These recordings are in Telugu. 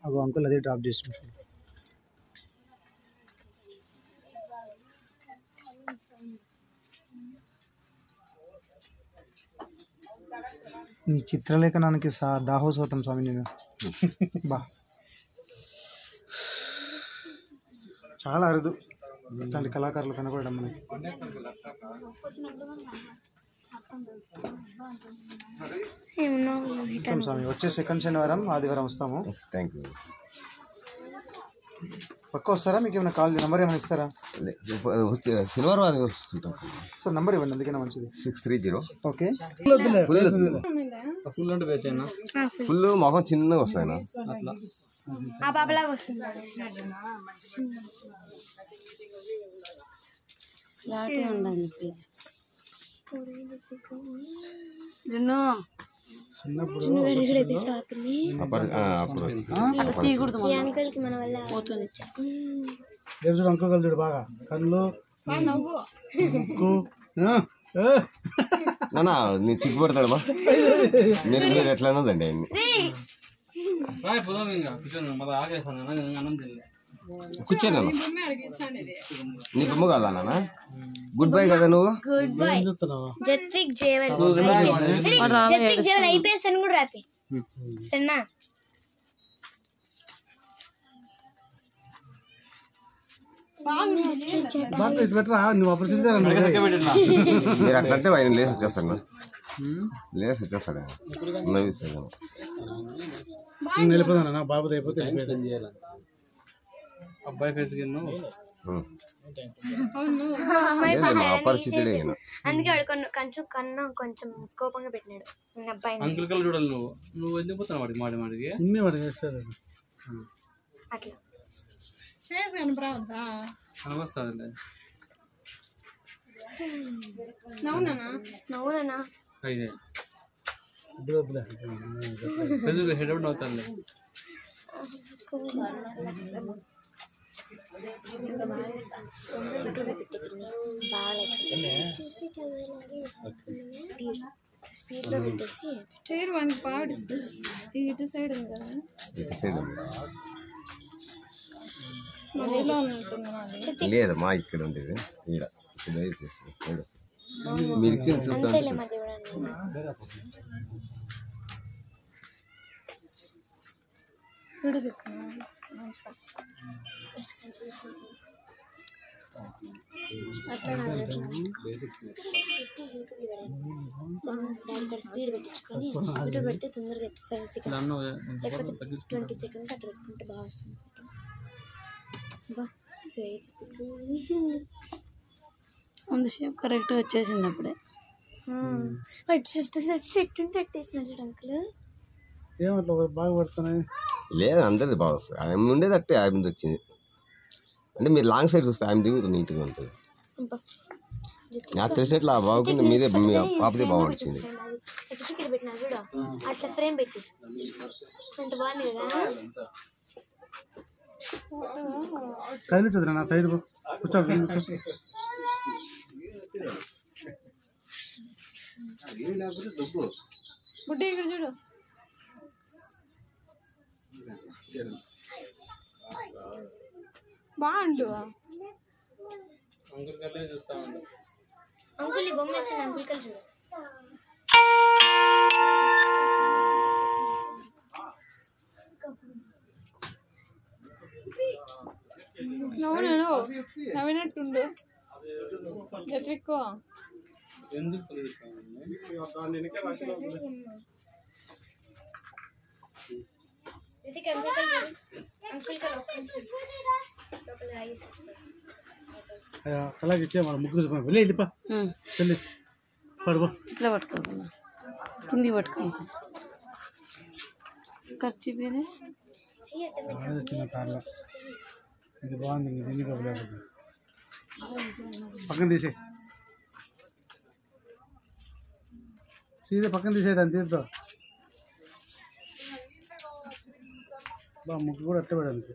అగో అంకుల్ అదే డ్రాప్ చేసిన. నీ చిత్రలేఖనానికి దాహోసోతం స్వామి నేను. బా చాలా అరుదు ఇట్లాంటి కళాకారులు కనపడడం మనకి. స్వామి వచ్చే సెకండ్ శనివారం ఆదివారం వస్తాము. Thank you. పక్క వస్తారా? మీకు ఏమైనా కాల్ నెంబర్ ఏమైనా ఇస్తారా? శనివారం అది సార్ నెంబర్ ఇవ్వండి, అందుకైనా మంచిది. 630. ఓకే. ఫుల్ మొహం చిన్నగా వస్తాయన అంకుల్ చూడు బాగా కళ్ళు నానా నీ చిక్కు పడతాడు బా. మీరు ఎట్లా అన్నదండి ఆయన్ని కూర్చోను నీ బొమ్మ కాదా నాన్న? గుడ్ బై కదా నువ్వు. గుడ్ బై జత్విక్ జేవల్ అయిపోయేసాను కూడా రాపి సరేనా? మీరు అట్లంటే ఆయన లేసి వచ్చేస్తాను. లేసి వచ్చేస్తాడు నవ్విస్తాను. వెళ్ళిపోతాను బాబు అయిపోతే అబ్బాయి ఫేస్ అపరిచితుడే. అందుకే వాడు కొంచెం కన్నా కొంచెం కోపంగా పెట్టినాడు అబ్బాయి. అంకుల్ కల్ చూడాలి నువ్వు ఎందుకు పోతున్నావు వాడికి మాడి మాడికి అట్లా కనిపిస్తుంది. నవ్వునా అయితే హెడ్ అవుట్ అవుతాను. స్పీడ్ లో పెట్టేసి ఇటు సైడ్ ఉంది కదా. లేదమ్మా ఇక్కడ ఉండేది ఈడ మీరు చూస్తాను. స్పీడ్ పెట్టించుకొని ఇటు పెడితే తొందరగా 5 seconds లేకపోతే 20 seconds అట్లా పెట్టుకుంటే బాగా వస్తుంది. ముందు షేప్ కరెక్ట్గా వచ్చేసింది అప్పుడే. అంకుల్ ఏమట్లా బాగా పడుతున్నాయి. లేదు అందరిది బాగా వస్తుంది. ఆమె ఉండేది అట్టే ఆమె వచ్చింది అంటే మీరు లాంగ్ సైడ్ చూస్తే ఆమె దిగుతుంది నీట్గా ఉంటుంది. నాకు తెలిసినట్లు ఆ బాగుంది మీదే పాపదే బాగా వచ్చింది. అట్లా ఫ్రేమ్ పెట్టి అంత బాగుంది కదా. కదిలించదురా నా సైడ్ కూర్చో. బుడ్డి ఇక్కడ చూడు. బాగుండు అంకుల్ కల్లే చూస్తా ఉండు. అంకుల్ ఈ బొమ్మ వేస్తాను. అంకుల్ కల్ చూడు. నవ్వినట్టుండు జత్విక్. ఎందుకు అలాగే ఇచ్చే మన ముగ్గురు వెళ్ళిపా చెల్లి పడుకో. ఇట్లా పట్టుకోకుండా కింది పట్టుకోండి. ఖర్చు పేరే చిన్న కార్లో ఇది బాగుంది. దీన్ని పక్కన తీసే సీదా పక్కన తీసేదాన్ని తీద్దాం. బా ముగ్గు కూడా అట్ట పడానికి.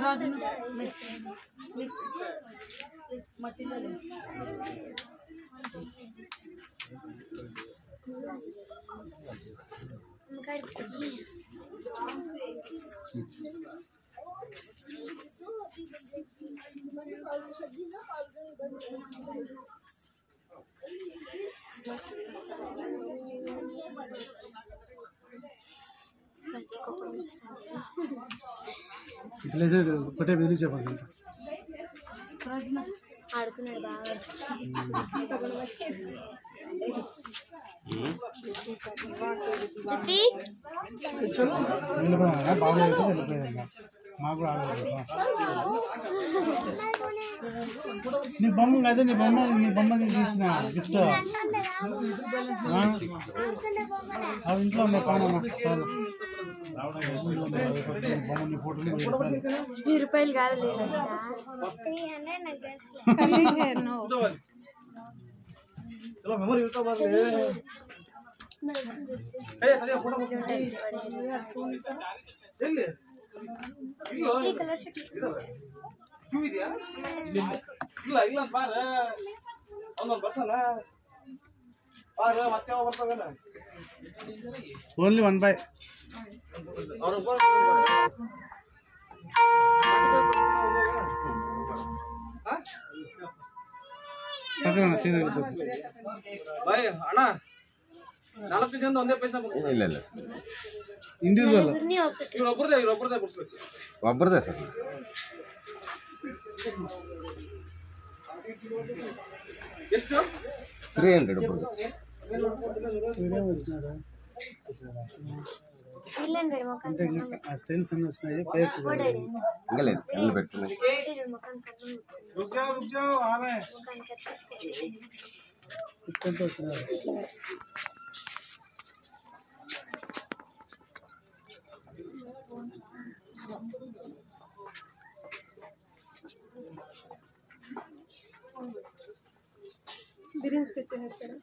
రాజు ఇట్లా ఒకటే వెళ్ళి చెప్పండి. ఆడుకున్నాడు బాగా. వెళ్ళిపోయా బాగా వెళ్ళిపోయాను. మాకు కూడా ఆడలేదు. నీ బొమ్మ అదే నీ బొమ్మ తీసి ఇచ్చిన గిఫ్ట్ అవి ఇంట్లో ఉన్నాయి. పానమ్మా చాలు బొమ్మ నీ ఫోటోలు ₹1000 కాదు. ఓన్లీ 1 బై ಇಂಡಿವಿಜುವಲ್ ಒಬ್ಬರದೇ ಸರ್. ಎಷ್ಟು 300 ಒಬ್ಬರದು. స్టైల్స్ అన్నీ వచ్చినాయి. ఫేస్ ఇంకా లేదు, కళ్ళు పెట్టుకున్నాయి. బిర్యానీ స్కెచ్ చేస్తారా?